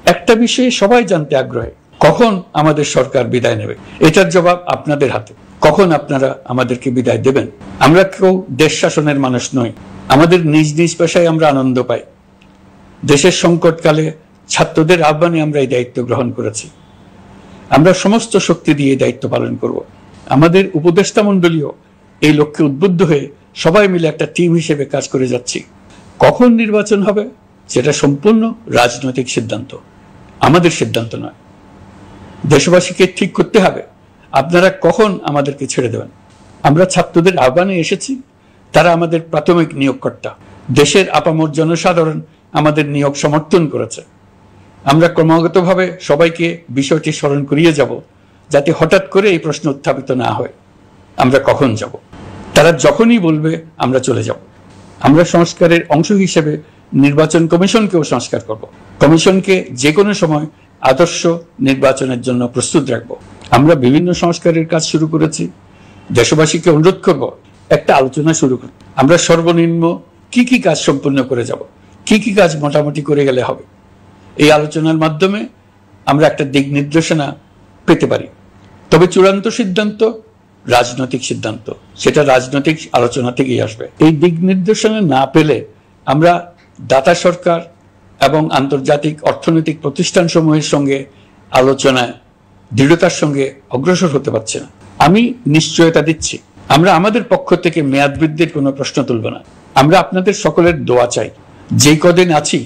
একটা বিষয়ে সবাই জানতে আগ্রহী, কখন আমাদের সরকার বিদায় নেবে। এটার জবাব আপনাদের হাতে। কখন আপনারা আমাদেরকে বিদায় দেবেন? আমরা কেউ দেশ শাসনের মানুষ নই। আমাদের নিজ নিজ পেশায় আমরা আনন্দ পাই। দেশের সংকটকালে ছাত্রদের আহ্বানে আমরা এই দায়িত্ব গ্রহণ করেছি। আমরা সমস্ত শক্তি দিয়ে দায়িত্ব পালন করব। আমাদের উপদেষ্টা মণ্ডলীও এই লক্ষ্যে উদ্বুদ্ধ হয়ে সবাই মিলে একটা টিম হিসেবে কাজ করে যাচ্ছি। কখন নির্বাচন হবে সেটা সম্পূর্ণ রাজনৈতিক সিদ্ধান্ত, আমাদের সিদ্ধান্ত নয়। দেশবাসীকে ঠিক করতে হবে আপনারা কখন আমাদেরকে ছেড়ে দেবেন। আমরা ছাত্রদের আহ্বানে এসেছি, তারা আমাদের প্রাথমিক নিয়োগকর্তা। দেশের আপামর জনসাধারণ আমাদের নিয়োগ সমর্থন করেছে। আমরা ক্রমাগতভাবে সবাইকে বিষয়টি স্মরণ করিয়ে যাব, যাতে হঠাৎ করে এই প্রশ্ন উত্থাপিত না হয় আমরা কখন যাব। তারা যখনই বলবে আমরা চলে যাব। আমরা সংস্কারের অংশ হিসেবে নির্বাচন কমিশনকেও সংস্কার করব। কমিশনকে যে কোনো সময় আদর্শ নির্বাচনের জন্য প্রস্তুত রাখব। আমরা বিভিন্ন সংস্কারের কাজ শুরু করেছি। দেশবাসীকে অনুরোধ করব একটা আলোচনা শুরু করতে। আমরা সর্বনিম্ন কি কি কাজ সম্পূর্ণ করে যাব, কি কি কাজ মোটামুটি করে গেলে হবে। এই আলোচনার মাধ্যমে আমরা একটা দিক নির্দেশনা পেতে পারি। তবে চূড়ান্ত সিদ্ধান্ত রাজনৈতিক সিদ্ধান্ত, সেটা রাজনৈতিক আলোচনা থেকেই আসবে। এই দিক নির্দেশনা না পেলে আমরা দাতা সরকার এবং আন্তর্জাতিক অর্থনৈতিক প্রতিষ্ঠানসমূহের সঙ্গে আলোচনায় দৃঢ়তার সঙ্গে অগ্রসর হতে পারছি না। আমি নিশ্চয়তা দিচ্ছি, আমরা আমাদের পক্ষ থেকে মেয়াদ বৃদ্ধির কোনো প্রশ্ন তুলব না। আমরা আপনাদের সকলের দোয়া চাই। যেই কদিন আছি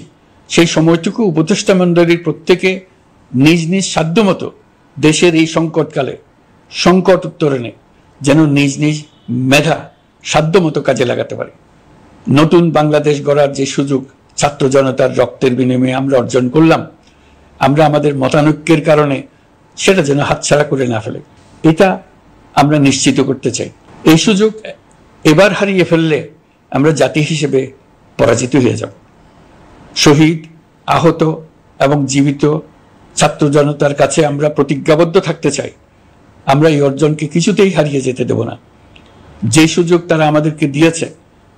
সেই সময়টুকু উপদেষ্টা মণ্ডলীর প্রত্যেকে নিজ নিজ সাধ্যমতো দেশের এই সংকটকালে সংকট উত্তরণে যেন নিজ নিজ মেধা সাধ্যমতো কাজে লাগাতে পারে। নতুন বাংলাদেশ গড়ার যে সুযোগ ছাত্র জনতার রক্তের বিনিময়ে আমরা অর্জন করলাম, আমরা আমাদের মতানৈক্যের কারণে সেটা যেন হাতছাড়া করে না ফেলে, এটা আমরা নিশ্চিত করতে চাই। এই সুযোগ এবার হারিয়ে ফেললে আমরা জাতি হিসেবে পরাজিত হয়ে যাব। শহীদ, আহত এবং জীবিত ছাত্র জনতার কাছে আমরা প্রতিজ্ঞাবদ্ধ থাকতে চাই। আমরা এই অর্জনকে কিছুতেই হারিয়ে যেতে দেব না। যে সুযোগ তারা আমাদেরকে দিয়েছে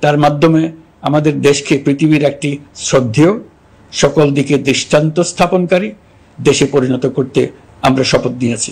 তার মাধ্যমে আমাদের দেশকে পৃথিবীর একটি শ্রদ্ধেয়, সকল দিকে দৃষ্টান্ত স্থাপনকারী দেশে পরিণত করতে আমরা শপথ নিয়েছি।